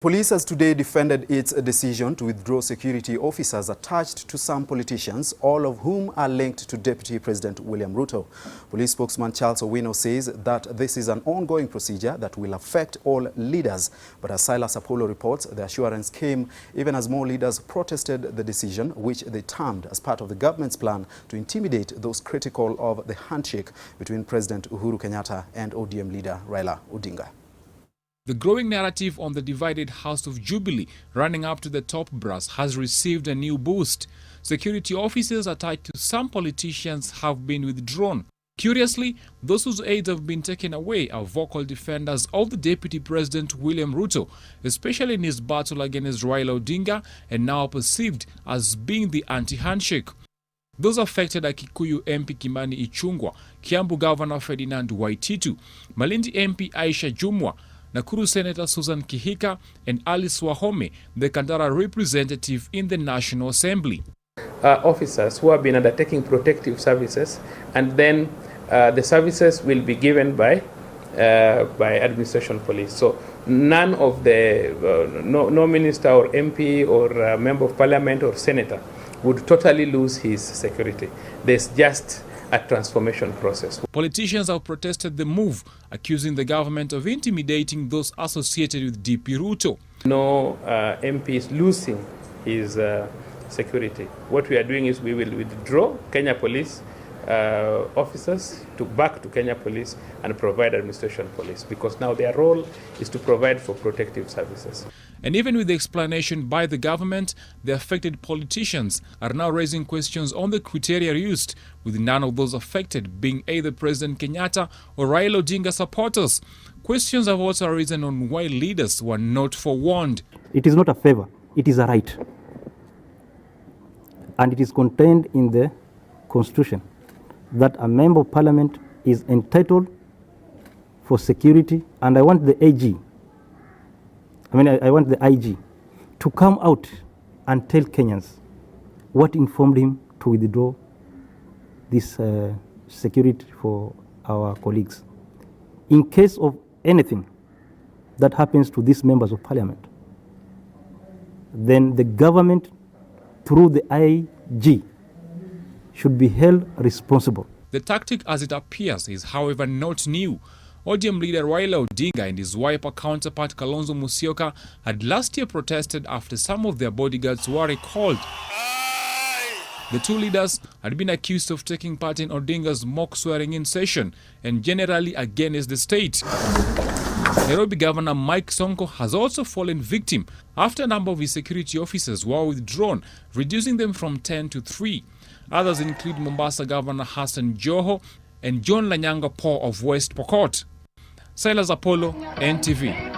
Police has today defended its decision to withdraw security officers attached to some politicians, all of whom are linked to Deputy President William Ruto. Police spokesman Charles Owino says that this is an ongoing procedure that will affect all leaders. But as Silas Apollo reports, the assurance came even as more leaders protested the decision, which they termed as part of the government's plan to intimidate those critical of the handshake between President Uhuru Kenyatta and ODM leader Raila Odinga. The growing narrative on the divided House of Jubilee running up to the top brass has received a new boost. Security officers attached to some politicians have been withdrawn. Curiously, those whose aides have been taken away are vocal defenders of the Deputy President William Ruto, especially in his battle against Raila Odinga, and now perceived as being the anti-handshake. Those affected are Kikuyu MP Kimani Ichung'wah, Kiambu Governor Ferdinand Waititu, Malindi MP Aisha Jumwa, Nakuru Senator Susan Kihika, and Alice Wahome, the Kandara representative in the National Assembly. Officers who have been undertaking protective services, and then the services will be given by administration police. So none of the, no minister or MP or member of parliament or senator would totally lose his security. There's just a transformation process. Politicians have protested the move, accusing the government of intimidating those associated with DP Ruto. No MP is losing his security. What we are doing is we will withdraw Kenya Police officers back to Kenya Police and provide administration police, because now their role is to provide for protective services. And even with the explanation by the government, the affected politicians are now raising questions on the criteria used, with none of those affected being either President Kenyatta or Raila Odinga supporters. Questions have also arisen on why leaders were not forewarned. It is not a favor, it is a right. And it is contained in the Constitution that a member of parliament is entitled for security, and I want the I want the IG to come out and tell Kenyans what informed him to withdraw this security for our colleagues. In case of anything that happens to these members of parliament, then the government, through the IG, should be held responsible. The tactic, as it appears, is however not new. ODM leader Raila Odinga and his Wiper counterpart Kalonzo Musyoka had last year protested after some of their bodyguards were recalled. The two leaders had been accused of taking part in Odinga's mock swearing-in session and generally against the state. Nairobi Governor Mike Sonko has also fallen victim after a number of his security officers were withdrawn, reducing them from 10 to 3. Others include Mombasa Governor Hassan Joho and John Lanyanga Paul of West Pokot. Silas Apollo, NTV.